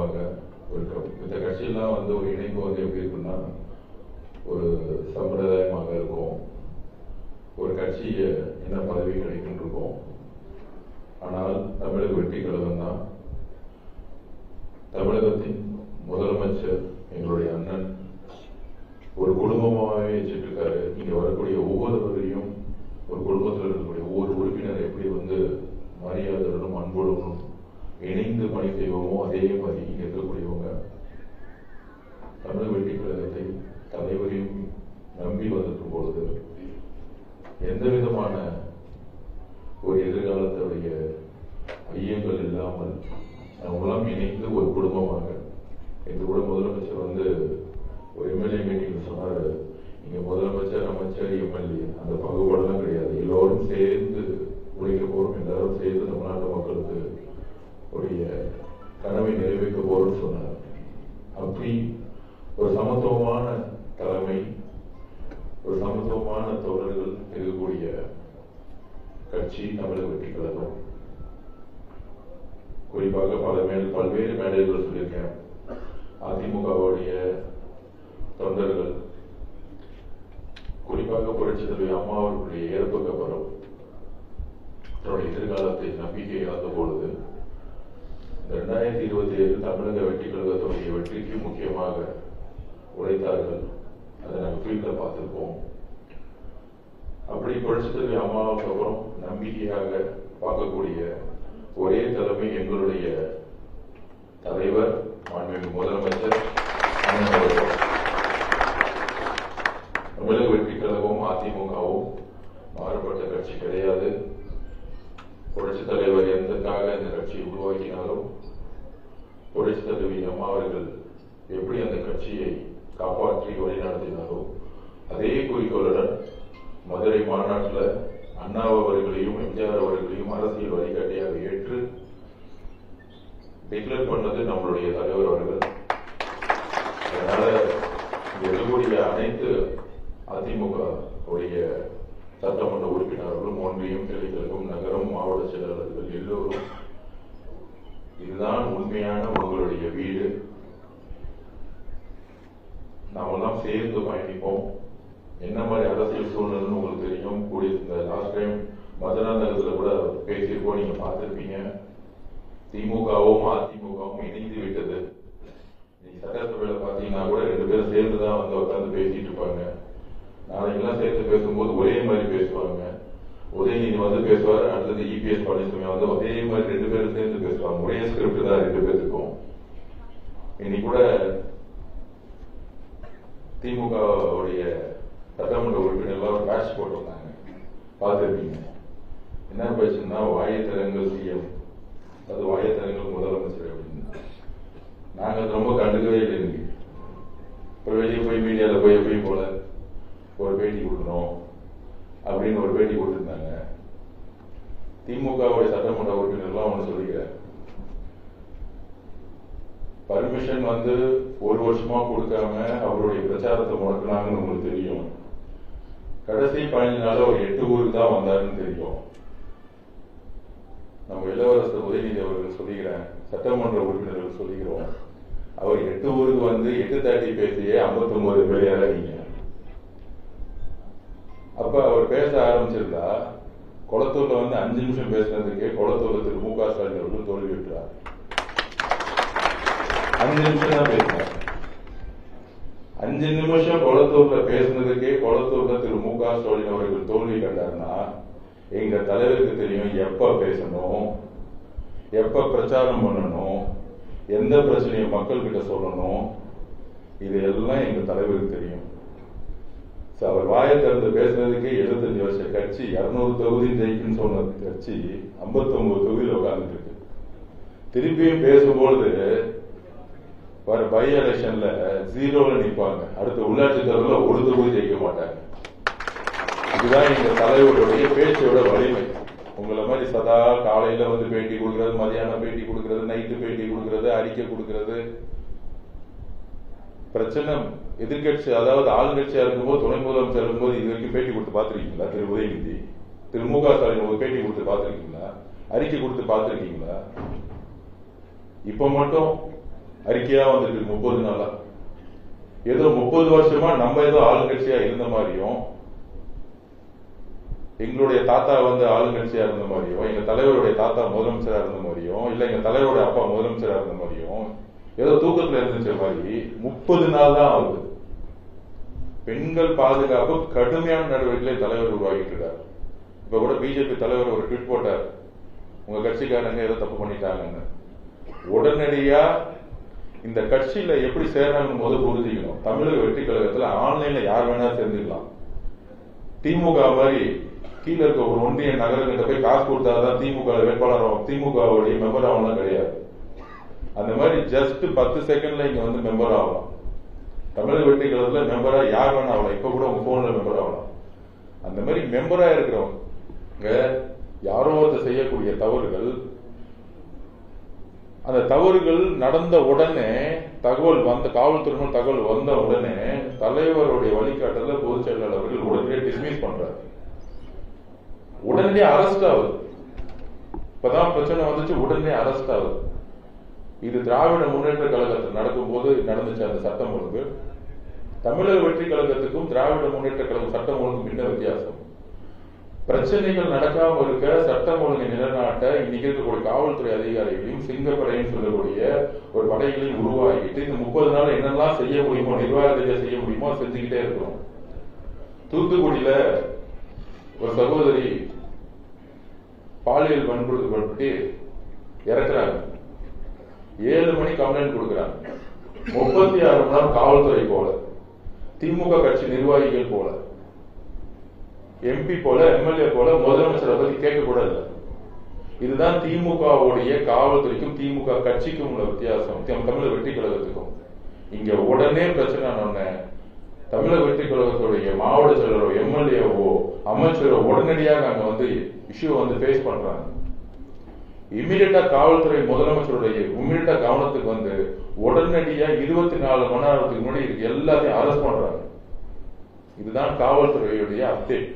காரணமாக இந்த கட்சியெல்லாம் ஒரு இணைப்பு எப்படி இருக்குன்னா ஒரு சம்பிரதாயமாக இருக்கும். ஒரு கட்சியை என்ன பதவி கிடைக்கும் இருக்கும். ஆனால் தமிழக வெற்றி கழகம் தான் தமிழகத்தின் முதலமைச்சர் எங்களுடைய அண்ணன் ஒரு குடும்பமாகவே வச்சுட்டு இருக்காரு. இங்க வரக்கூடிய ஒவ்வொருவரையும் ஒரு குடும்பத்தில் இருக்கக்கூடிய ஒவ்வொரு உறுப்பினர் எப்படி மரியாதையுடனும் அன்புடனும் இணைந்து பணி செய்வோமோ அதே மாதிரி இங்க இருக்கக்கூடியவங்க தமிழக வெற்றி கழகத்தை தலைவரையும் நம்பி வந்திருக்கும் பொழுது எந்த விதமான ஒரு எதிர்காலத்துடைய ஐயங்கள் இல்லாமல் அவங்களாம் இணைந்து ஒரு குடும்பமாக எங்க கூட முதலமைச்சர் ஒரு எம்எல்ஏ மீட்டிங் சொன்னாரு, இங்க முதலமைச்சர் அமைச்சர் எம்எல்ஏ அந்த பாகுபாடெல்லாம் கிடையாது, எல்லோரும் சேர்ந்து உழைக்க போறோம், எல்லாரும் சேர்ந்து தமிழ்நாட்டு மக்களுக்கு உடைய கனவை நிறைவேற்ற போறோம்னு சொன்னார். அப்படி ஒரு சமத்துவமான தலைமை, ஒரு சமத்துவமான தோழர்கள் இருக்கக்கூடிய கட்சி தமிழக வெற்றி கழகம். குறிப்பாக பல்வேறு மேடைகள் சொல்லியிருக்கேன். அதிமுகவுடைய தொண்டர்கள் குறிப்பாக புரட்சித் தலைவர் அம்மா அவர்களுடைய இறப்புக்கு அப்புறம் தன்னுடைய எதிர்காலத்தை நம்பிக்கை இழந்த பொழுது 2027 தமிழக வெற்றி கழகத்துடைய வெற்றிக்கு முக்கியமாக உழைத்தார்கள். அதை நாங்கள் ஃபீல்ட்ல பார்த்திருக்கோம். அப்படி புரட்சித் தலைவர் அம்மாவுக்கு அப்புறம் நம்பிக்கையாக பார்க்கக்கூடிய ஒரே தலைமை எங்களுடைய தலைவர் மாண்புமிகு முதலமைச்சர் தமிழக வெற்றி கழகமும் அதிமுகவும் மாறுபட்ட கட்சி கிடையாது. புரட்சித் தலைவர் எந்தக்காக இந்த கட்சியை உருவாக்கினாலும் புரட்சித் தலைவி அம்மா அவர்கள் எப்படி அந்த கட்சியை காப்பாற்றி வழிநடத்தினாரோ அதே குறிக்கோளுடன் மதுரை மாநாட்டில் அண்ணா அவர்களையும் எம்ஜிஆர் அவர்களையும் அரசியல் வழிகாட்டியாக ஏற்று டிக்ளேர் பண்ணது நம்மளுடைய தலைவர் அவர்கள். அதனால இருக்கக்கூடிய அனைத்து அதிமுக உடைய சட்டமன்ற உறுப்பினர்களும் ஒன்றியம் கிளைகளுக்கும் நகரம் மாவட்ட செயலாளர்கள் எல்லோரும் இதுதான் உண்மையான உங்களுடைய வீடு, நாமெல்லாம் சேர்ந்து பயணிப்போம். என்ன மாதிரி அரசியல் சூழ்நிலைன்னு உங்களுக்கு தெரியும். கூடிய இந்த லாஸ்ட் டைம் மதுரா நகரத்துல கூட பேசியிருப்போம், நீங்க பார்த்திருப்பீங்க. திமுகவும் அதிமுகவும் இணைந்து விட்டது. நீங்க சட்டசபையில பாத்தீங்கன்னா கூட 2 பேரும் சேர்ந்துதான் உட்கார்ந்து பேசிட்டு இருப்பாங்க. நாளைக்கெல்லாம் சேர்த்து பேசும்போது ஒரே மாதிரி பேசுவாங்க. உதயநிதி பேசுவார், அடுத்தது இபிஎஸ் பழனிசாமி அதே மாதிரி 2 பேரும் சேர்ந்து பேசுவாங்க. ஒரே ஸ்கிரிப்ட் தான் 2 பேருக்கும். இன்னைக்கு கூட திமுக உடைய சட்டமன்ற உறுப்பினர் பேட்ச் போட்டிருந்தாங்க, பார்த்திருப்பீங்க. என்ன பேசுன்னா வாயத்திறங்கள் சிஎம், அது வாயத்திறங்கள் முதலமைச்சர் அப்படின்னு. நாங்க அது ரொம்ப கண்டுக்கவே இல்லை. இன்னைக்கு ஒரு வெளியே போய் மீடியால போய் எப்பயும் போல ஒரு பேட்டி கொடுக்கணும் அப்படின்னு ஒரு பேட்டி கொடுத்திருந்தாங்க. திமுகவுடைய சட்டமன்ற உறுப்பினர்லாம் ஒண்ணு சொல்லிக்கிறார், பர்மிஷன் 1 வருஷமா கொடுக்காம அவருடைய பிரச்சாரத்தை முடக்கினாங்கன்னு உங்களுக்கு தெரியும். கடைசி 15 நாள் அவர் 8 ஊருக்கு தான் வந்தாருன்னு தெரியும். நம்ம இளவரசர் உதயநிதி அவர்கள் சொல்லிக்கிறேன், சட்டமன்ற உறுப்பினர்கள் சொல்லிக்கிறோம், அவர் 8 ஊருக்கு 8:30 பேசியே 59 பேர் இறங்கிங்க. அப்ப அவர் பேச ஆரம்பிச்சிருந்தா கொளத்தூர்ல 5 நிமிஷம் பேசினதுக்கே கொளத்தூர்ல திரு மு க ஸ்டாலின் அவர்கள் தோல்வி விட்டார். 5 நிமிஷம் தான் பேசினார். 5 நிமிஷம் கொளத்தூர்ல பேசினதுக்கே கொளத்தூர்ல திரு மு க ஸ்டாலின் அவர்கள் தோல்வி கண்டார்னா எங்க தலைவருக்கு தெரியும் எப்ப பேசணும், எப்ப பிரச்சாரம் பண்ணணும், எந்த பிரச்சனையை மக்கள் கிட்ட சொல்லணும், இது எல்லாம் எங்க தலைவருக்கு தெரியும். அவர் வாயை திறந்து பேசுனதுக்கே 75 வருஷ கட்சி 200 தொகுதி ஜெயிக்குன்னு சொன்ன கட்சி 59 தொகுதியில் உட்கார்ந்துட்டு இருக்கு. திருப்பியும் பேசும்போது வர பை எலெக்ஷன்ல 0ல நிற்பாங்க. அடுத்த உள்ளாட்சி தேர்தலில் 1 தொகுதி ஜெயிக்க மாட்டாங்க. இதுதான் எங்க தலைவருடைய பேச்சோட வலிமை. உங்களை மாதிரி சதா காலையில பேட்டி கொடுக்கிறது, மதியானம் பேட்டி கொடுக்கிறது, நைட்டு பேட்டி கொடுக்கிறது, அறிக்கை கொடுக்கிறது. பிரச்சனை எதிர்கட்சி, அதாவது ஆளுங்கட்சியா இருக்கும்போது துணை முதலமைச்சர் இருக்கும்போது இது வரைக்கும் பேட்டி கொடுத்து பார்த்திருக்கீங்களா? திரு உதயநிதி, திரு மு க ஸ்டாலின் ஒரு பேட்டி கொடுத்து பார்த்திருக்கீங்களா? அறிக்கை கொடுத்து பார்த்திருக்கீங்களா? இப்ப மட்டும் அறிக்கையா வந்துட்டு 30 நாளா. ஏதோ 30 வருஷமா நம்ம ஏதோ ஆளுங்கட்சியா இருந்த மாதிரியும், எங்களுடைய தாத்தா வந்து ஆளுங்கட்சியா இருந்த மாதிரியும், எங்க தலைவருடைய தாத்தா முதலமைச்சரா இருந்த மாதிரியும், இல்ல எங்க தலைவருடைய அப்பா முதலமைச்சரா இருந்த மாதிரியும், ஏதோ தூக்கத்துல இருந்துச்ச மாதிரி 30 நாள் தான் ஆகுது. பெண்கள் பாதுகாப்பு கடுமையான நடவடிக்கைகளை தலைவர் உருவாக்கிட்டு இருக்காரு. இப்ப கூட பிஜேபி தலைவர் ஒரு ட்வீட் போட்டார், உங்க கட்சிக்காரங்க ஏதோ தப்பு பண்ணிட்டாங்கன்னு. உடனடியா இந்த கட்சியில எப்படி சேர்றாங்கன்னு முதல் புரிஞ்சுக்கணும். தமிழக வெற்றி கழகத்துல ஆன்லைன்ல யார் வேணா சேர்ந்துக்கலாம். திமுக மாதிரி கீழே இருக்க ஒரு ஒன்றிய நகரங்கிட்ட போய் காசு கொடுத்தாதான் திமுக வேட்பாளர், திமுகவுடைய மெம்பர் ஆகலாம் கிடையாது. அந்த மாதிரி ஜஸ்ட் 10 செகண்ட்ல இங்க வந்து மெம்பர் ஆகலாம். தமிழக வெற்றி கழகத்துல மெம்பரா யார் வேணா ஆகலாம். இப்ப கூட உங்க போன்ல மெம்பர் ஆகலாம். அந்த மாதிரி மெம்பரா இருக்கிறவங்க யாரோ ஒருத்தர் செய்யக்கூடிய தவறுகள், அந்த தவறுகள் நடந்த உடனே தகவல் வந்த காவல்துறையினர் தகவல் வந்த உடனே தலைவருடைய வழிகாட்டல பொதுச் செயலாளர் அவர்கள் உடனடியே டிஸ்மிஸ் பண்றாரு. உடனடியே அரெஸ்ட் ஆகுது. இப்பதான் பிரச்சனை வந்துச்சு, உடனே அரெஸ்ட் ஆகுது. இது திராவிட முன்னேற்ற கழகத்தில் நடக்கும் போது நடந்துச்சு அந்த சட்டம் ஒழுங்கு. தமிழக வெற்றி கழகத்துக்கும் திராவிட முன்னேற்ற கழகம் சட்டம் ஒழுங்கும் என்ன வித்தியாசம்? பிரச்சனைகள் நடக்காம இருக்க சட்டம் ஒழுங்கை நிலைநாட்ட இன்னைக்கு இருக்கக்கூடிய காவல்துறை அதிகாரிகளையும் சிங்கப்படையும் சொல்லக்கூடிய ஒரு படைகளையும் உருவாக்கிட்டு இந்த 30 நாள் என்னெல்லாம் செய்ய முடியுமோ, நிர்வாகத்தை செய்ய முடியுமோ செஞ்சுக்கிட்டே இருக்கிறோம். தூத்துக்குடியில ஒரு சகோதரி பாலியல் வன்புறுத்தப்பட்டு இறக்குறாங்க. 7 மணி கம்ப்ளைண்ட் கொடுக்குறாங்க. 36 மணி நேரம் காவல்துறை போல, திமுக கட்சி நிர்வாகிகள் போல, எம்பி போல, எம்எல்ஏ போல முதலமைச்சரை பத்தி கேட்க கூட இல்லை. இதுதான் திமுகவுடைய காவல்துறைக்கும் திமுக கட்சிக்கும் உள்ள வித்தியாசம், தமிழக வெற்றி கழகத்துக்கும். இங்க உடனே பிரச்சனை ஆனோடனே தமிழக வெற்றி கழகத்துடைய மாவட்ட செயலரோ எம்எல்ஏவோ அமைச்சரோ உடனடியாக அங்க வந்து இஷ்யூ வந்து ஃபேஸ் பண்றாங்க. இம்மிடியட்டா காவல்துறை முதலமைச்சருடைய இம்மிடியட்டா கவனத்துக்கு வந்து உடனடியா 24 மணி நேரத்துக்கு முன்னாடி எல்லாத்தையும் அரெஸ்ட் பண்றாங்க. இதுதான் காவல்துறையுடைய அப்டேட்.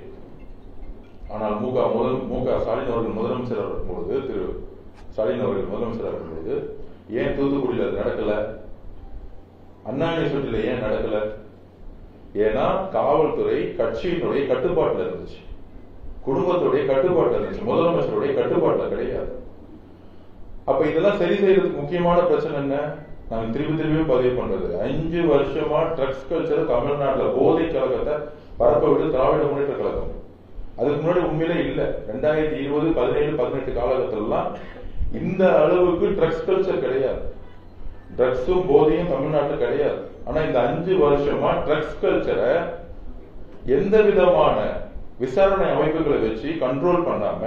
ஆனால் மு க ஸ்டாலின் அவர்கள் முதலமைச்சர் இருக்கும்பொழுது, திரு ஸ்டாலின் அவர்கள் முதலமைச்சர் இருக்கும்பொழுது ஏன் தூத்துக்குடியில் அது நடக்கல? அண்ணா யூனிவர்சிட்டியில ஏன் நடக்கல? ஏன்னா காவல்துறை கட்சியினுடைய கட்டுப்பாட்டுல இருந்துச்சு, குடும்பத்துடைய கட்டுப்பாட்டுல இருந்துச்சு, முதலமைச்சருடைய கட்டுப்பாட்டுல கிடையாது. அப்ப இதெல்லாம் சரி செய்யறதுக்கு முக்கியமான பிரச்சனை என்ன? நாங்க திரும்பி பதிவு பண்றது, 5 வருஷமா ட்ரக்ஸ் கல்ச்சர் தமிழ்நாட்டில் போதை கழகத்தை பரப்ப விட்டு திராவிட முன்னேற்ற கழகம். அதுக்கு முன்னாடி உண்மையிலே இல்ல. 2020, 17, 18 காலகட்டத்திலாம் இந்த அளவுக்கு ட்ரக்ஸ் கல்ச்சர் கிடையாது. ட்ரக்ஸும் போதையும் தமிழ்நாட்டில் கிடையாது. ஆனா இந்த 5 வருஷமா ட்ரக்ஸ் கல்ச்சரை எந்த விதமான விசாரணை அமைப்புகளை வச்சு கண்ட்ரோல் பண்ணாம,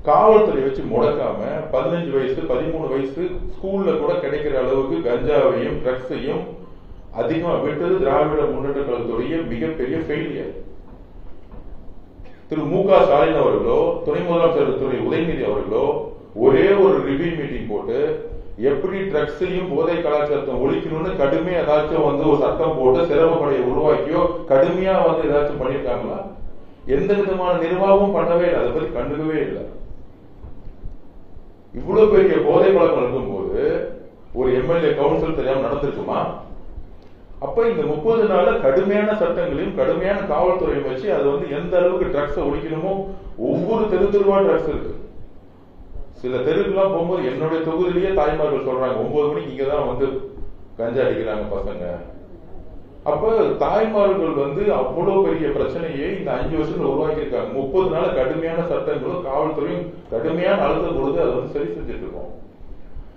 காவல்துறை வச்சு முடக்காம, 15 வயசு 13 வயசு ஸ்கூல்ல கூட கிடைக்கிற அளவுக்கு கஞ்சாவையும் ட்ரக்ஸையும் அதிகமா விட்டது திராவிட முன்னேற்ற கழகத்துடைய மிகப்பெரிய ஃபெயிலியர். திரு மு க ஸ்டாலின் அவர்களோ துணை முதலமைச்சர் திரு உதயநிதி அவர்களோ ஒரே ஒரு ரிவ்யூ மீட்டிங் போட்டு எப்படி ட்ரக்ஸையும் போதை கலாச்சாரத்தை ஒழிக்கணும்னு கடுமையா ஏதாச்சும் வந்து ஒரு சட்டம் போட்டு சிறப்பு படையை உருவாக்கியோ கடுமையா வந்து ஏதாச்சும் பண்ணிருக்காங்களா? எந்த விதமான நிர்வாகமும் பண்ணவே இல்லை, அதை பத்தி கண்டுக்கவே இல்லை. இவ்வளவு பெரிய போதை பழக்கம் இருக்கும்போது ஒரு எம்எல்ஏ கவுன்சில் தெரியாம நடந்திருக்குமா? அப்ப இந்த 30 நாள்ல கடுமையான சட்டங்களையும் கடுமையான காவல்துறையும் வச்சு அது வந்து எந்த அளவுக்கு ட்ரக்ஸை ஒழிக்கணுமோ, ஒவ்வொரு தெருவா ட்ரக்ஸ் இருக்கு. சில தெருவுக்குலாம் போகும்போது என்னுடைய தொகுதியிலேயே தாய்மார்கள் சொல்றாங்க 9 மணிக்கு இங்கதான் வந்து கஞ்சா அடிக்கிறாங்க பசங்க. அப்ப தாய்மார்கள் வந்து அவ்வளவு பெரிய பிரச்சனையை இந்த 5 வருஷத்துல உருவாக்கி இருக்காங்க. 30 நாள் கடுமையான சட்டங்களும் காவல்துறையும் கடுமையான அழுத்தம் கொடுத்து அதை வந்து சரி செஞ்சுட்டு இருக்கோம்.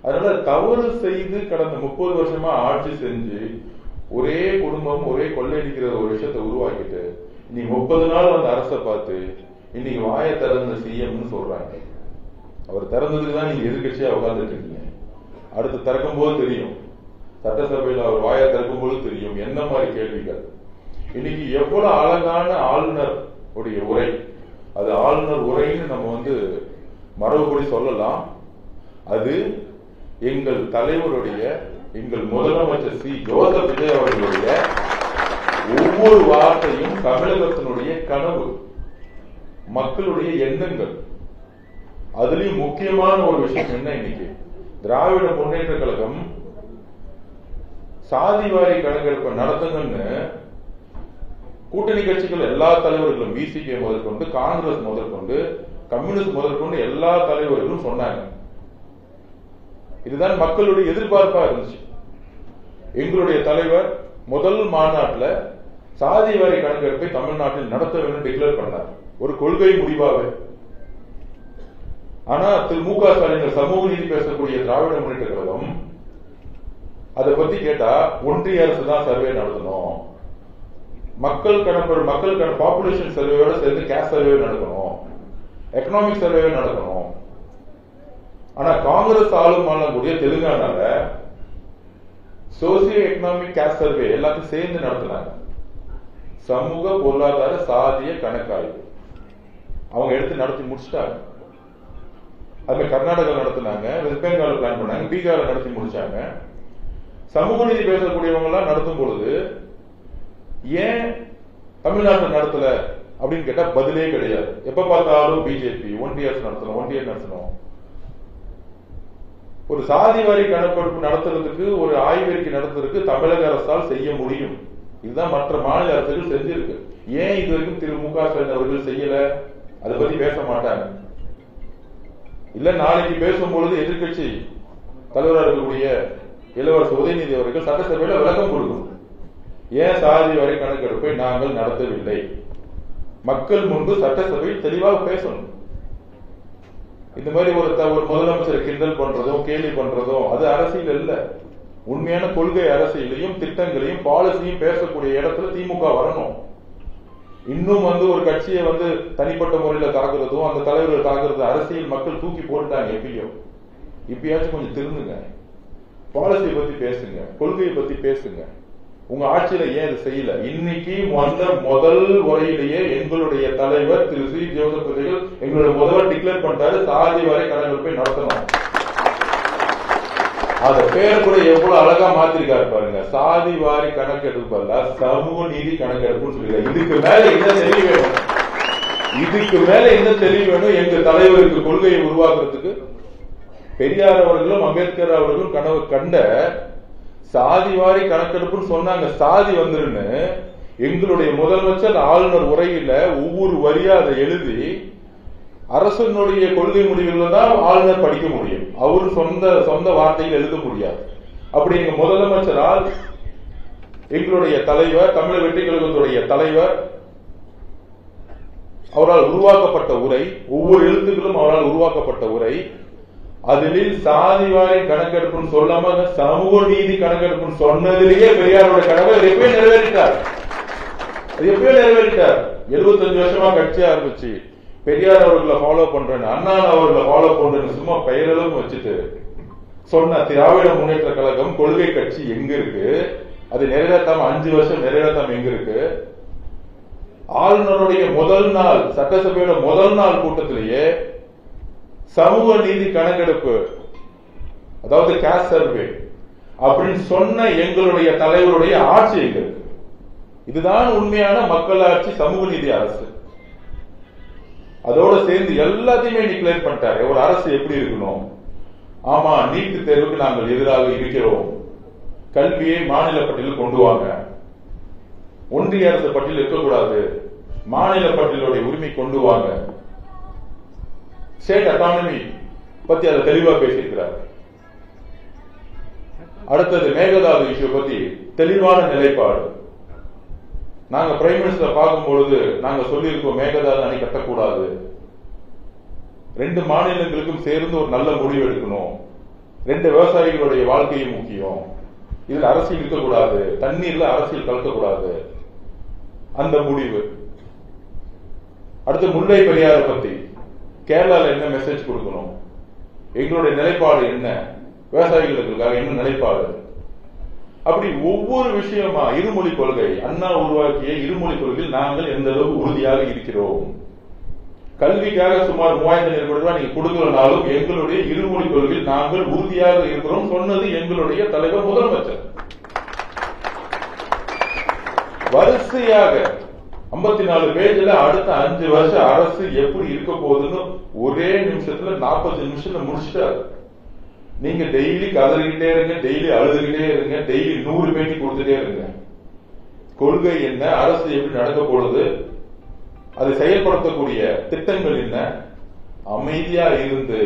அதனால தவறு செய்து கடந்த 30 வருஷமா ஆட்சி செஞ்சு ஒரே குடும்பம் ஒரே கொள்ளையடிக்கிற ஒரு விஷயத்தை உருவாக்கிட்டு நீ 30 நாள் வந்து அரசை பார்த்து இன்னைக்கு வாயை திறந்த சிஎம்னு சொல்றாங்க. அவர் திறந்ததுக்கு தான் நீங்க எதிர்கட்சியா உட்கார்ந்துட்டு இருக்கீங்க. அடுத்து திறக்கும் போது தெரியும், சட்டசபையில் அவர் வாயை திறக்கும் போது தெரியும் என்ன மாதிரி கேள்விகள். இன்னைக்கு எவ்வளவு அழகான ஆளுநர் உடைய உரை, அது ஆளுநர் உரைன்னு நம்ம வந்து மரபுபடி சொல்லலாம். அது எங்கள் தலைவருடைய, எங்கள் முதலமைச்சர் சி ஜோசப் விஜய் அவர்களுடைய ஒவ்வொரு வார்த்தையும் தமிழகத்தினுடைய கனவு, மக்களுடைய எண்ணங்கள். அதுலயும் முக்கியமான ஒரு விஷயம் என்ன, இன்னைக்கு திராவிட முன்னேற்ற கழகம் சாதிவாரி கணக்கெடுப்பை நடத்துங்கன்னு கூட்டணி கட்சிகள் எல்லா தலைவர்களும், பிசிகே முதற்கொண்டு, காங்கிரஸ் முதற்கொண்டு, கம்யூனிஸ்ட் முதற்கொண்டு எல்லா தலைவர்களும் சொன்னாங்க. இதுதான் மக்களுடைய எதிர்பார்ப்பா இருந்துச்சு. எங்களுடைய தலைவர் முதல் மாநாட்டில் சாதிவாரி கணக்கெடுப்பை தமிழ்நாட்டில் நடத்த வேண்டும் டிக்ளேர் பண்ணார், ஒரு கொள்கை முடிவாக. ஆனா திரு மு க ஸ்டாலின் சமூக நீதி பேசக்கூடிய திராவிட முன்னேற்ற கழகம் அதை பத்தி கேட்டா ஒன்றிய அரசு தான் சர்வே நடத்தணும், மக்கள் கணக்கு பாப்புலேஷன் சர்வேயோட சேர்ந்து கேஸ்ட் சர்வே நடக்கணும், எக்கனாமிக் சர்வே நடக்கணும். ஆனா காங்கிரஸ் ஆளும் ஆளக்கூடிய தெலுங்கானால சோசியோ எக்கனாமிக் கேஸ்ட் சர்வே எல்லாத்தையும் சேர்ந்து நடத்தினாங்க. சமூக பொருளாதார சாதிய கணக்காய்வு அவங்க எடுத்து நடத்தி முடிச்சிட்டாங்க. அது கர்நாடகா நடத்தினாங்க, வெஸ்ட் பெங்கால் பிளான் பண்ணாங்க, பீகார் நடத்தி முடிச்சாங்க. சமூக நீதி பேசக்கூடியவங்க எல்லாம் நடத்தும் பொழுது ஏன் தமிழ்நாட்டில் நடத்தல அப்படின்னு கேட்டா பதிலே கிடையாது. எப்ப பார்த்தாலும் பிஜேபி ஒன்றிய அரசு நடத்தணும். ஒரு சாதிவாரி கணக்கெடுப்பு நடத்துறதுக்கு, ஒரு ஆய்வறிக்கை நடத்துறதுக்கு தமிழக அரசால் செய்ய முடியும். இதுதான் மற்ற மாநில அரசுகள் செஞ்சிருக்கு. ஏன் இது வரைக்கும் திரு மு க ஸ்டாலின் அவர்கள் செய்யல? அதை பத்தி பேச மாட்டாங்க. இல்ல நாளைக்கு பேசும்பொழுது எதிர்கட்சி தலைவராக இருக்கக்கூடிய இளவரசர் உதயநிதி அவர்கள் சட்டசபையில விளக்கம் கொடுக்கும். ஏன் சாதிவாரி கணக்கெடுப்பை நாங்கள் நடத்தவில்லை? மக்கள் முன்பு சட்டசபையில் தெளிவாக பேசணும். இந்த மாதிரி ஒரு முதலமைச்சரை கிண்டல் பண்றதும் கேலி பண்றதும் அது அரசியல் இல்ல. உண்மையான கொள்கை அரசியலையும் திட்டங்களையும் பாலிசியும் பேசக்கூடிய இடத்துல திமுக வரணும். இன்னும் ஒரு கட்சியை தனிப்பட்ட முறையில தாக்குறதும் அந்த தலைவர்களை தாக்குறது அரசியல் மக்கள் தூக்கி போட்டுட்டாங்க. இப்பயாச்சும் கொஞ்சம் திருந்துங்க, பாலிசியை பத்தி பேசுங்க, கொள்கையை பத்தி பேசுங்க. உங்க ஆட்சியில ஏன் இது செய்யல? இன்னைக்கு முதல் உரையிலேயே எங்களுடைய தலைவர் திரு சி ஜோசப் அவர்கள் எங்களுடைய முதல்வர் டிக்ளேர் பண்ணிட்டாரு, சாதிவாரி கணக்கெடுப்பை நடத்தணும். அத பேர் கூட எவ்வளவு அழகா மாத்திருக்காரு பாருங்க. சாதிவாரி கணக்கெடுப்பு அல்ல, சமூக நீதி கணக்கெடுப்புன்னு சொல்லிருக்காரு. இதுக்கு மேல என்ன தெளிவு வேணும்? எங்க தலைவருக்கு கொள்கையை உருவாக்குறதுக்கு பெரியார் அவர்களும் அம்பேத்கர் அவர்களும் கனவு கண்ட சாதிவாரி கணக்கெடுப்புன்னு சொன்னாங்க. சாதி வந்துருன்னு எங்களுடைய முதலமைச்சர் ஆளுநர் உரையில ஒவ்வொரு வரியா அதை எழுதி அரசனுடைய கொள்கை முடிவுல தான் ஆளுநர் படிக்க முடியும். அவரு சொந்த வார்த்தையில் எழுத முடியாது. அப்படி எங்க முதலமைச்சரால் எங்களுடைய தலைவர், தமிழக வெற்றி கழகத்துடைய தலைவர், அவரால் உருவாக்கப்பட்ட உரை, ஒவ்வொரு எழுத்துக்களும் அவரால் உருவாக்கப்பட்ட உரை, அதில் சாதிவாரி கணக்கெடுப்புன்னு சொல்லாம சமூக நீதி கணக்கெடுப்புன்னு சொன்னதிலேயே பெரியாரோட கனவை எப்பயே நிறைவேறிட்டார். 75 வருஷமா கட்சி ஆரம்பிச்சு பெரியார் அவர்களை ஃபாலோ பண்றேன்னு, அண்ணா அவர்களை ஃபாலோ பண்றேன்னு சும்மா பெயரெல்லாம் வச்சுட்டு சொன்ன திராவிட முன்னேற்ற கழகம் கொள்கை கட்சி எங்க இருக்கு? அது நிறைவேற்றாம 5 வருஷம் நிறைவேற்றாம எங்க இருக்கு? ஆளுநருடைய முதல் நாள், சட்டசபையோட முதல் நாள் கூட்டத்திலேயே சமூக நீதி கணக்கெடுப்பு, அதாவது கேஸ்ட் சர்வே அப்படின்னு சொன்ன எங்களுடைய தலைவருடைய ஆட்சி எங்க இருக்கு? இதுதான் உண்மையான மக்களாட்சி, சமூக நீதி அரசு. அதோட சேர்ந்து எல்லாத்தையுமே டிக்ளேர் பண்ணிட்டாரு. ஒரு அரசு எப்படி இருக்கணும்? ஆமா, நீட் தேர்வுக்கு நாங்கள் எதிராக இருக்கிறோம், கல்வியை மாநில பட்டியலில் கொண்டு வாங்க, ஒன்றிய அரசு பட்டியல் இருக்கக்கூடாது, மாநில பட்டியலுடைய உரிமை கொண்டு வாங்க, ஸ்டேட் அட்டானமி பத்தி அதை தெளிவா பேசியிருக்கிறார். அடுத்தது மேகதாது இஷ்யூ பத்தி தெளிவான நிலைப்பாடு. நாங்க பிரைம் மினிஸ்டர் பார்க்கும் பொழுது நாங்க சொல்லியிருக்கோம், மேகதாது அணை கட்டக்கூடாது, 2 மாநிலங்களுக்கும் சேர்ந்து ஒரு நல்ல முடிவு எடுக்கணும், 2 விவசாயிகளுடைய வாழ்க்கையும் முக்கியம், இதுல அரசியல் இருக்கக்கூடாது, தண்ணீர்ல அரசியல் கலக்கக்கூடாது, அந்த முடிவு. அடுத்து முல்லை பெரியாறு பத்தி கேரளால என்ன மெசேஜ் கொடுக்கணும், எங்களுடைய நிலைப்பாடு என்ன, விவசாயிகளுக்காக என்ன நிலைப்பாடு, அப்படி ஒவ்வொரு விஷயமா. இருமொழி கொள்கை, அண்ணா உருவாக்கிய இருமொழி கொள்கையில் நாங்கள் எந்த அளவுக்கு உறுதியாக இருக்கிறோம். கல்விக்காக சுமார் 3000 கோடி ரூபாய் நீங்க கொடுக்கலனாலும் எங்களுடைய இருமொழி கொள்கையில் நாங்கள் உறுதியாக இருக்கிறோம் சொன்னது எங்களுடைய தலைவர் முதலமைச்சர். வரிசையாக 54 பேஜ்ல அடுத்த 5 வருஷம் அரசு எப்படி இருக்க போகுதுன்னு ஒரே நிமிஷத்துல 40 நிமிஷத்துல முடிச்சிட்டாரு. நீங்க டெய்லி கதறிக்கிட்டே இருங்க, டெய்லி அழுதுகிட்டே இருங்க, டெய்லி 100 பேட்டி கொடுத்துட்டே இருங்க. கொள்கை என்ன, அரசு எப்படி நடக்க போடுது, அதை செயல்படுத்தக்கூடிய திட்டங்கள் என்ன, அமைதியா இருந்து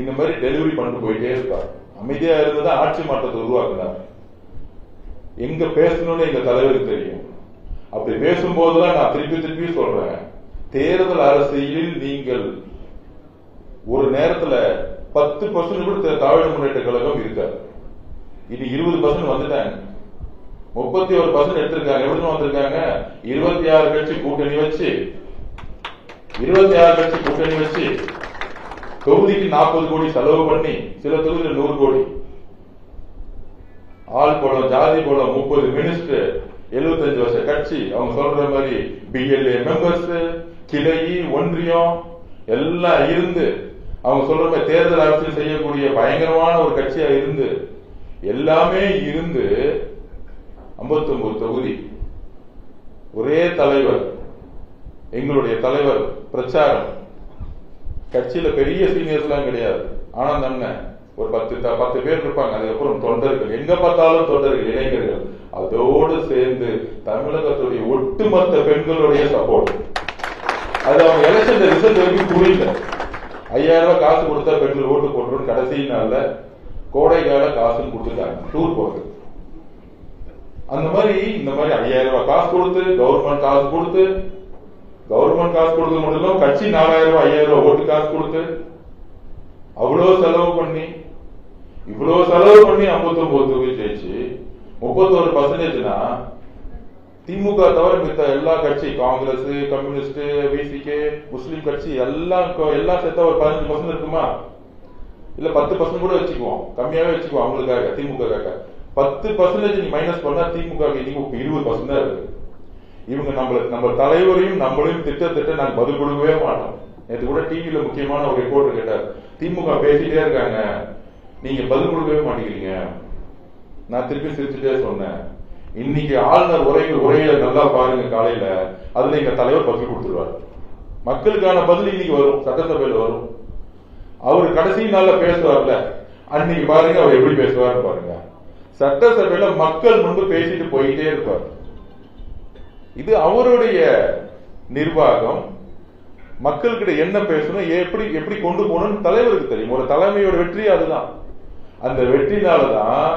இந்த மாதிரி டெலிவரி பண்ணிட்டு போயிட்டே இருப்பார். அமைதியா இருந்துதான் ஆட்சி மாற்றத்தை உருவாக்குனார். எங்க பேசணும்னு எங்க தலைவருக்கு தெரியும். அப்படி பேசும்போதுதான் நான் திருப்பி சொல்றேன், தேர்தல் அரசியலில் நீங்கள் ஒரு நேரத்துல 10% கூட திராவிட முன்னேற்ற கழகம் இருக்காது. இது 20% வந்துட்டாங்க, 31% எடுத்திருக்காங்க. எப்படி வந்திருக்காங்க? 26 கட்சி கூட்டணி வச்சு தொகுதிக்கு 40 கோடி செலவு பண்ணி, சில தொகுதியில் 100 கோடி, ஆள் போலம் ஜாதி போலம் 30 மினிஸ்டர், 75 வருஷ கட்சி, அவங்க சொல்ற மாதிரி BLA மெம்பர்ஸ், கிளை, ஒன்றியம் எல்லாம் இருந்து அவங்க சொல்ற மாதிரி தேர்தல் அரசியல் செய்யக்கூடிய பயங்கரமான ஒரு கட்சியா இருந்து எல்லாமே இருந்து 59 தொகுதி, ஒரே தலைவர், எங்களுடைய தலைவர் பிரச்சாரம். கட்சியில பெரிய சீனியர்ஸ் எல்லாம் கிடையாது, ஆனந்த் அண்ணன் ஒரு 10 பேர் இருப்பாங்க. அதுக்கப்புறம் தொண்டர்கள், எங்க பார்த்தாலும் தொண்டர்கள், இளைஞர்கள், அதோடு சேர்ந்து தமிழகத்துடைய ஒட்டுமொத்த பெண்களுடைய சப்போர்ட். அது அவங்க எலெக்ஷன் ரிசல்ட் வரைக்கும் புரியல. 5000 ரூபாய் காசு கொடுத்தா பெண்கள் ஓட்டு போட்டுரும், கடைசி நாள்ல கோடைக்கால காசுன்னு கொடுத்துட்டாங்க டூர் போறது. அந்த மாதிரி இந்த மாதிரி 5000 ரூபாய் காசு கொடுத்து, கவர்மெண்ட் காசு கொடுத்து மட்டும் இல்ல, கட்சி 4000 ரூபாய் 5000 ரூபாய் ஓட்டு காசு கொடுத்து அவ்வளவு செலவு பண்ணி 59 தொகுதி ஜெயிச்சு 31%. திமுக தவிர மித்த எல்லா கட்சி, காங்கிரஸ், கம்யூனிஸ்ட், விசிகே, முஸ்லீம் கட்சி எல்லாம் சேர்த்தா ஒரு 15% இருக்குமா? இல்ல 10% கூட வச்சுக்குவோம், கம்மியாவே வச்சுக்குவோம் அவங்களுக்காக, திமுக 10% நீ மைனஸ் பண்ணா திமுக 20% தான் இருக்கு. இவங்க நம்ம தலைவரையும் நம்மளையும் திட்ட நாங்க பதில் கொடுக்கவே மாட்டோம். நேற்று கூட டிவியில முக்கியமான ஒரு ரிப்போர்ட் கேட்டார், திமுக பேசிட்டே இருக்காங்க, நீங்க பதில் கொடுக்கவே மாட்டேங்கிறீங்க. நான் திருப்பி சிரிச்சுட்டே சொன்னேன், இன்னைக்கு ஆளுநர் உரையை நல்லா பாருங்க காலையில, அதுல எங்க தலைவர் பதில் கொடுத்துருவார். மக்களுக்கான பதில் இன்னைக்கு வரும், சட்டசபையில வரும். அவர் கடைசி நாள்ல பேசுவார்ல, அன்னைக்கு பாருங்க அவர் எப்படி பேசுவார் பாருங்க. சட்டசபையில மக்கள் முன்பு பேசிட்டு போயிட்டே இருப்பார். இது அவருடைய நிர்வாகம். மக்கள்கிட்ட என்ன பேசணும், எப்படி கொண்டு போகணும்னு தலைவருக்கு தெரியும். ஒரு தலைமையோட வெற்றி அதுதான். அந்த வெற்றினாலதான்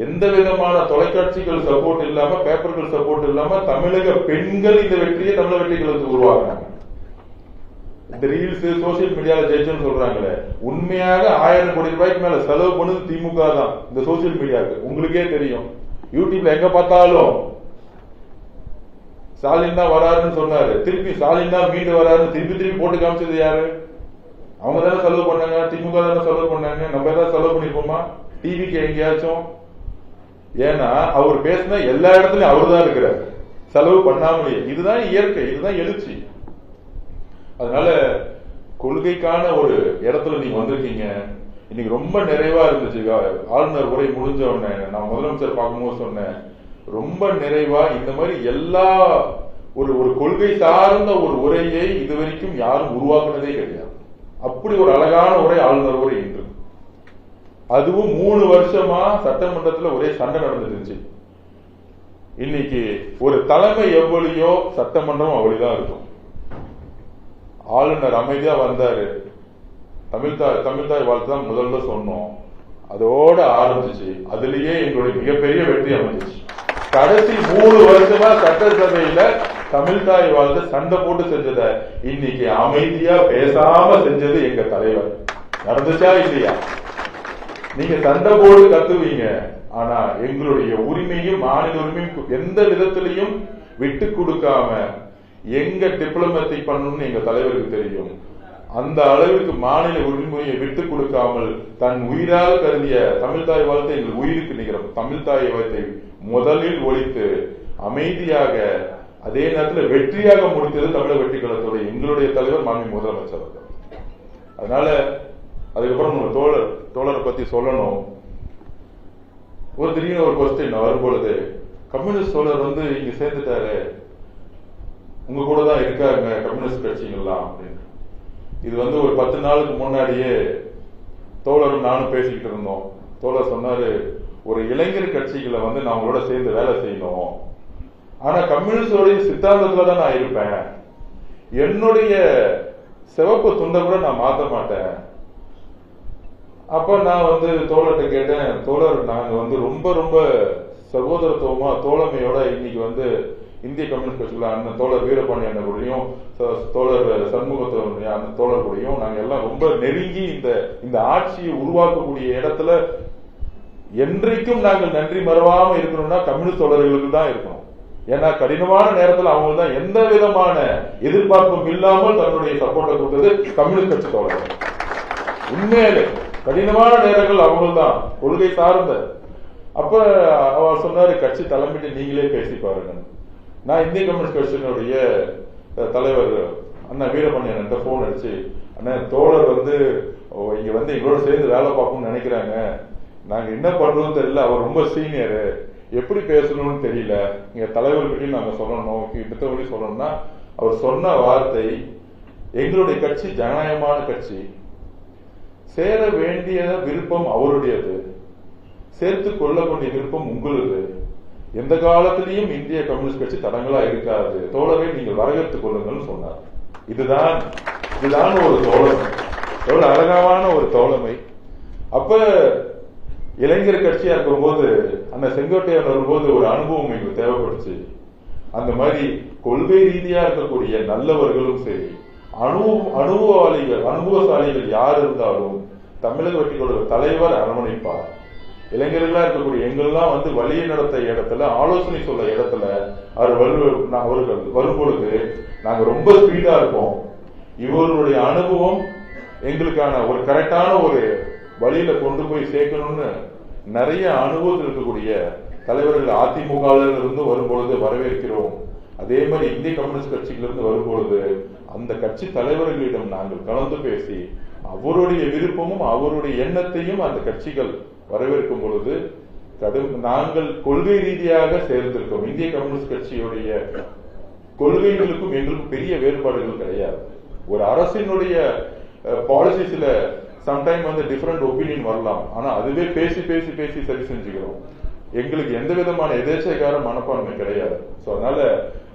எந்த விதமான தொலைக்காட்சிகள் சப்போர்ட் இல்லாம, பேப்பர்கள் சப்போர்ட் இல்லாம தமிழக பெண்கள் இந்த வெற்றியை தமிழக வெற்றிகளுக்கு உருவாக்குறாங்க. இந்த ரீல்ஸ், சோசியல் மீடியால ஜெயிச்சுன்னு சொல்றாங்களே, உண்மையாக 1000 கோடி ரூபாய்க்கு மேல செலவு பண்ணது திமுக தான். இந்த சோசியல் மீடியாவுக்கு உங்களுக்கே தெரியும். யூடியூப்ல எங்க பார்த்தாலும் ஸ்டாலின் தான் வராருன்னு சொன்னாரு, திருப்பி ஸ்டாலின் தான் மீண்டு வராருன்னு திருப்பி போட்டு காமிச்சது யாரு? அவங்க தானே செலவு பண்ணாங்க, திமுக தானே செலவு பண்ணாங்க. நம்ம ஏதாவது செலவு பண்ணிருப்போமா டிவிக்கு எங்கேயாச்சும்? ஏன்னா அவர் பேசினா எல்லா இடத்துலயும் அவரு தான் இருக்கிறார், செலவு பண்ணாமலே. இதுதான் இயற்கை, இதுதான் எழுச்சி. அதனால கொள்கைக்கான ஒரு இடத்துல நீங்க வந்திருக்கீங்க. இன்னைக்கு ரொம்ப நிறைவா இருந்துச்சு. ஆளுநர் உரை முடிஞ்ச உடனே நான் முதலமைச்சர் பார்க்கும்போது சொன்னேன், ரொம்ப நிறைவா இந்த மாதிரி எல்லா ஒரு கொள்கை சார்ந்த ஒரு உரையை இதுவரைக்கும் யாரும் உருவாக்குனதே கிடையாது. அப்படி ஒரு அழகான உரை ஆளுநர் உரை என்று. அதுவும் 3 வருஷமா சட்டமன்றத்தில் ஒரே சண்டை நடந்துருச்சு. இன்னைக்கு ஒரு தலைமை எவ்வளியோ சட்டமன்றம் அவ்வளிதான் இருக்கும். ஆளுநர் அமைதியா வந்தாரு, தமிழ்தாய் வாழ்த்து தான் முதல்ல சொன்னோம், அதோட ஆரம்பிச்சு. அதுலயே எங்களுடைய மிகப்பெரிய வெற்றி அமைஞ்சிச்சு. கடைசி 3 வருஷமா சட்டசபையில தமிழ்தாய் வாழ்த்து சண்டை போட்டு செஞ்சத இன்னைக்கு அமைதியா பேசாம செஞ்சது எங்க தலைவர். நடந்துச்சா இல்லையா? நீங்க சண்டை போட்டு கத்துவீங்க, ஆனா எங்களுடைய உரிமையும் மாநில உரிமையும் எந்த விதத்திலையும் விட்டு கொடுக்காம எங்க டிப்ளமேட்டிக் பண்ணணும்னு எங்க தலைவருக்கு தெரியும். அந்த அளவிற்கு மாநில உரிமையை விட்டு கொடுக்காமல் தன் உயிராக கருதிய தமிழ்தாய் வாழ்த்தை எங்கள் உயிருக்கு நிகரம் தமிழ்தாய் வாழ்த்தை முதலில் ஒழித்து அமைதியாக அதே நேரத்தில் வெற்றியாக முடித்தது தமிழக வெற்றி கழகத்தோட எங்களுடைய தலைவர் மாண்பு முதலமைச்சர். அதனால அதுக்கப்புறம் நம்ம தோழரை பத்தி சொல்லணும். ஒரு திடீர்னு ஒரு கொஸ்டின் வரும்பொழுது, கம்யூனிஸ்ட் தோழர் இங்க சேர்ந்துட்டாரு, உங்க கூட தான் இருக்காங்க கம்யூனிஸ்ட் கட்சிகள்லாம் அப்படின்னு. இது ஒரு 10 நாளுக்கு முன்னாடியே தோழரும் நானும் பேசிக்கிட்டு இருந்தோம். தோழர் சொன்னாரு, ஒரு இளைஞர் கட்சிகளை நான் உங்களோட சேர்ந்து வேலை செய்யணும், ஆனா கம்யூனிஸ்டோடைய சித்தாந்தத்துல தான் நான் இருப்பேன், என்னுடைய சிவப்பு துண்டை கூட நான் மாற்ற மாட்டேன். அப்ப நான் தோழர்கிட்ட கேட்டேன், தோழர் நாங்க ரொம்ப ரொம்ப சகோதரத்துவமா தோழமையோட இன்னைக்கு இந்திய கம்யூனிஸ்ட் கட்சியில அண்ணன் தோழர் வீரபாண்டி அண்ணன் கூடயும் தோழர் சண்முகத்துவ அண்ணன் தோழர் கூடயும் நாங்க எல்லாம் ரொம்ப நெருங்கி இந்த ஆட்சியை உருவாக்கக்கூடிய இடத்துல என்றைக்கும் நாங்கள் நன்றி மறவாம இருக்கணும்னா கம்யூனிஸ்ட் தோழர்களுக்கு தான் இருக்கணும். ஏன்னா கடினமான நேரத்தில் அவங்க தான் எந்த விதமான எதிர்பார்ப்பும் இல்லாமல் தன்னுடைய சப்போர்ட்டை கொடுத்தது கம்யூனிஸ்ட் கட்சி தோழர்கள். உண்மையிலே கடினமான நேரங்கள் அவங்க தான் கொள்கை சார்ந்த. அப்ப அவர் சொன்னாரு, கட்சி தலைமையிட்டு நீங்களே பேசி பாருங்க. நான் இந்திய கம்யூனிஸ்ட் கட்சியினுடைய தலைவர் அண்ணா வீரபாண்டி அண்ணன் போன் அடிச்சு, அண்ணன் தோழர் இங்க எங்களோட சேர்ந்து வேலை பார்க்கணும்னு நினைக்கிறாங்க, நாங்க என்ன பண்றோம்னு தெரியல, அவர் ரொம்ப சீனியரு, எப்படி பேசணும்னு தெரியல, எங்க தலைவர்கிட்டையும் நாங்க சொல்லணும், இப்படி சொல்லணும்னா அவர் சொன்ன வார்த்தை, எங்களுடைய கட்சி ஜனநாயகமான கட்சி, சேர வேண்டிய விருப்பம் அவருடையது, சேர்த்து கொள்ளக்கூடிய விருப்பம் உங்களது, எந்த காலத்திலையும் இந்திய கம்யூனிஸ்ட் கட்சி தடங்களா இருக்காது, தோழரை நீங்கள் வரவேற்றுக் கொள்ளுங்கள் சொன்னார். இதுதான் ஒரு தோழமை, எவ்வளவு அழகான ஒரு தோழமை. அப்ப இளைஞர் கட்சியா இருக்கும்போது அந்த செங்கோட்டையன் வரும்போது ஒரு அனுபவம் எங்களுக்கு தேவைப்படுச்சு. அந்த மாதிரி கொள்கை ரீதியா இருக்கக்கூடிய நல்லவர்களும் சரி, அனுபவசாலிகள் யார் இருந்தாலும் தமிழக வெற்றி கழக தலைவர் அரவணைப்பார். இளைஞர்களா இருக்கக்கூடிய எங்கெல்லாம் வழியை நடத்த இடத்துல, ஆலோசனை சொல்ல இடத்துல அவர்கள் வரும்பொழுது நாங்க ரொம்ப ஸ்பீடா இருப்போம். இவர்களுடைய அனுபவம் எங்களுக்கான ஒரு கரெக்டான ஒரு வழியில கொண்டு போய் சேர்க்கணும்னு நிறைய அனுபவத்தில் இருக்கக்கூடிய தலைவர்கள் அதிமுக இருந்து வரும்பொழுது வரவேற்கிறோம். அதே மாதிரி இந்திய கம்யூனிஸ்ட் கட்சியிலிருந்து வரும்பொழுது அந்த கட்சி தலைவர்களிடம் நாங்கள் கலந்து பேசி அவருடைய விருப்பமும் அவருடைய எண்ணத்தையும் அந்த கட்சிகள் வரவேற்கும் பொழுது நாங்கள் கொள்கை ரீதியாக சேர்ந்திருக்கோம். இந்திய கம்யூனிஸ்ட் கட்சியுடைய கொள்கைகளுக்கும் எங்களுக்கும் பெரிய வேறுபாடுகள் கிடையாது. ஒரு அரசினுடைய பாலிசிஸ்ல சம்டைம் டிஃபரெண்ட் ஒப்பீனியன் வரலாம், ஆனா அதுவே பேசி பேசி பேசி சரி செஞ்சுக்கிறோம். எங்களுக்கு எந்த விதமான எதேச்சைக்கார மனப்பான்மை கிடையாது. சோ அதனால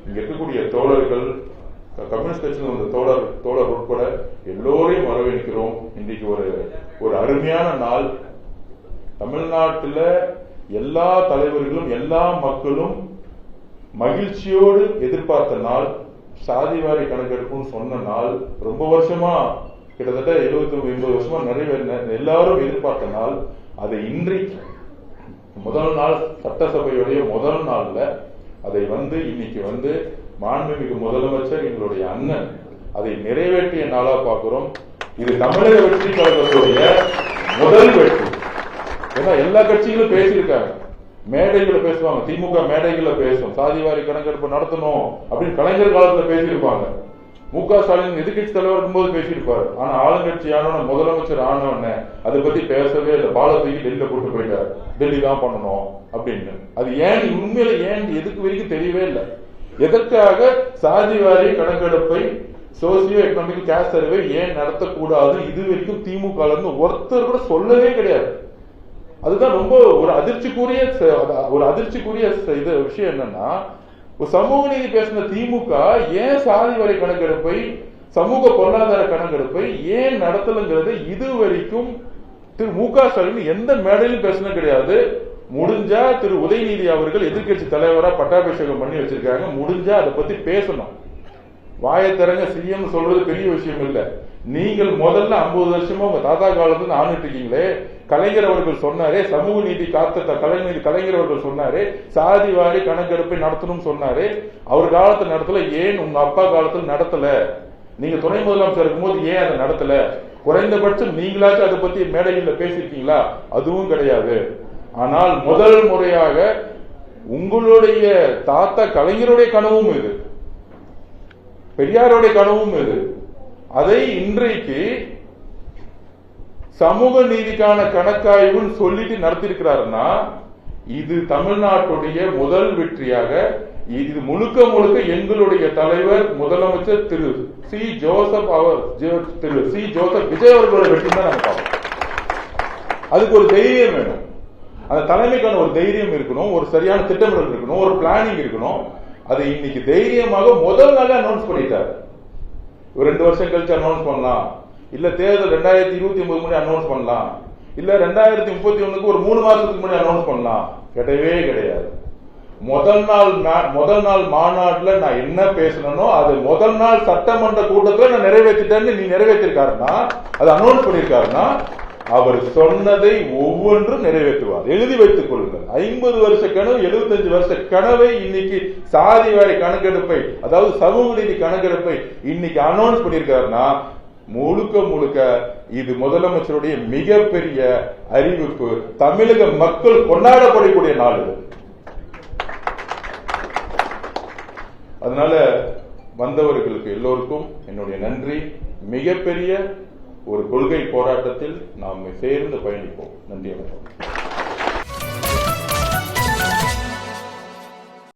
இங்க இருக்கக்கூடிய தோழர்கள், கம்யூனிஸ்ட் கட்சியில் தோழர் உட்பட எல்லோரையும் வரவேற்கிறோம். இன்னைக்கு ஒரு அருமையான நாள். தமிழ்நாட்டில் எல்லா தலைவர்களும் எல்லா மக்களும் மகிழ்ச்சியோடு எதிர்பார்த்த நாள், சாதிவாரி கணக்கெடுப்புன்னு சொன்ன நாள். ரொம்ப வருஷமா, கிட்டத்தட்ட 70-80 வருஷமா எல்லாரும் எதிர்பார்த்த நாள். அதை இன்றைக்கு முதல் நாள், சட்டசபையுடைய முதல் நாள்ல அதை இன்னைக்கு மாண்புமிகு முதலமைச்சர் எங்களுடைய அண்ணன் அதை நிறைவேற்றிய நாளா பார்க்கிறோம். இது தமிழக வெற்றி கழகத்துடைய முதல் வெற்றி. ஏன்னா எல்லா கட்சிகளும் பேசியிருக்காங்க, மேடைகளை பேசுவாங்க, திமுக மேடைகளை பேசும், சாதிவாரி கணக்கெடுப்பு நடத்தணும் அப்படின்னு கலைஞர் காலத்துல பேசியிருப்பாங்க. மு.க. ஸ்டாலின் எதிர்கட்சி தலைவர் இருக்கும்போது பேசியிருப்பாரு. ஆனா ஆளுங்கட்சி ஆனவன, முதலமைச்சர் ஆனவன அதை பத்தி பேசவே இல்லை. பாலத்துக்கு டெல்லியில கூட்டு போயிட்டாரு, டெல்லி தான் பண்ணணும் அப்படின்னு. அது ஏன் உண்மையில எதுக்கு வரைக்கும் தெரியவே இல்லை. எதற்காக சாதிவாரி கணக்கெடுப்பை, சோசியோ எக்கனாமிக் கேஸ்ட் சர்வே ஏன் நடத்தக்கூடாது இது வரைக்கும் திமுக ஒருத்தர் கூட சொல்லவே கிடையாது. அதுதான் ரொம்ப ஒரு அதிர்ச்சிக்குரிய விஷயம். என்னன்னா, ஒரு சமூக நீதி பேசின திமுக ஏன் சாதி வரி கணக்கெடுப்பை, சமூக பொருளாதார கணக்கெடுப்பை ஏன் நடத்தலுங்கிறது இது வரைக்கும் திரு மு.க. ஸ்டாலின் எந்த மேடையிலும் பேசின கிடையாது. முடிஞ்சா திரு உதயநிதி அவர்கள் எதிர்கட்சி தலைவரா பட்டாபிஷேகம் பண்ணி வச்சிருக்காங்க, முடிஞ்சா அதை பத்தி பேசணும். வாயத்திறங்க சிஎம் சொல்றது பெரிய விஷயம் இல்ல. நீங்கள் முதல்ல 50 வருஷமா உங்க தாத்தா காலத்துல ஆண்டுட்டு இருக்கீங்களே. கலைஞர் அவர்கள் சொன்னாரே, சமூக நீதி காத்த கலைஞர் அவர்கள் சொன்னாரே, சாதி வாரி கணக்கெடுப்பை நடத்தணும் சொன்னாரே. அவர் காலத்துல நடத்தல, ஏன் உங்க அப்பா காலத்துல நடத்தல? நீங்க துணை முதலமைச்சர் இருக்கும்போது ஏன் அதை நடத்தல? குறைந்தபட்சம் நீங்களாச்சும் அதை பத்தி மேடைகள்ல பேசிருக்கீங்களா? அதுவும் கிடையாது. ஆனால் முதல் முறையாக உங்களுடைய தாத்தா கலைஞருடைய கனவும் இது, பெரியாருடைய கனவும் இது. அதை இன்றைக்கு சமூக நீதிக்கான கணக்காய்வுன்னு சொல்லிட்டு நடத்திருக்கிறாருன்னா இது தமிழ்நாட்டுடைய முதல் வெற்றியாக, இது முழுக்க முழுக்க எங்களுடைய தலைவர் முதலமைச்சர் திரு சி ஜோசப் விஜய் அவர்களோட வெற்றி தான் நாங்க பார்ப்போம். அதுக்கு ஒரு தைரியம் வேணும். அந்த தலைமைக்கான ஒரு தைரியம் இருக்கணும், ஒரு சரியான திட்டமிடல் இருக்கணும், ஒரு பிளானிங் இருக்கணும். அது இன்னைக்கு தைரியமாக முதல் நாளே அனௌன்ஸ் பண்ணிட்டாரு. ஒரு 2 வருஷம் கழிச்சு அனௌன்ஸ் பண்ணலாம், இல்ல தேர்தல் 2029 முன்னாடி அனௌன்ஸ் பண்ணலாம், இல்ல 2031 ஒரு 3 மாசத்துக்கு முன்னாடி அனௌன்ஸ் பண்ணலாம். கிடையவே கிடையாது. முதல் நாள் மாநாட்டுல நான் என்ன பேசணும், அது முதல் நாள் சட்டமன்ற கூட்டத்தில் நான் நிறைவேற்றிட்டேன்னு நீ நிறைவேற்றிருக்காருன்னா, அது அனௌன்ஸ் பண்ணிருக்காருன்னா, அவர் சொன்னதை ஒவ்வொன்றும் நிறைவேற்றுவார். எழுதி வைத்துக் கொள்ளுங்கள். 50 வருஷ கனவு, 75 வருஷ கனவை இன்னைக்கு சாதி வாரி கணக்கெடுப்பை, அதாவது சமூக நீதி கணக்கெடுப்பை இன்னைக்கு அனௌன்ஸ் பண்ணிருக்காருன்னா, முழுக்க இது முதலமைச்சருடைய மிகப்பெரிய அறிவிப்பு. தமிழக மக்கள் கொண்டாடப்படக்கூடிய நாள் இது. அதனால வந்தவர்களுக்கு எல்லோருக்கும் என்னுடைய நன்றி. மிகப்பெரிய ஒரு கொள்கை போராட்டத்தில் நாம் சேர்ந்து பயணிப்போம். நன்றி.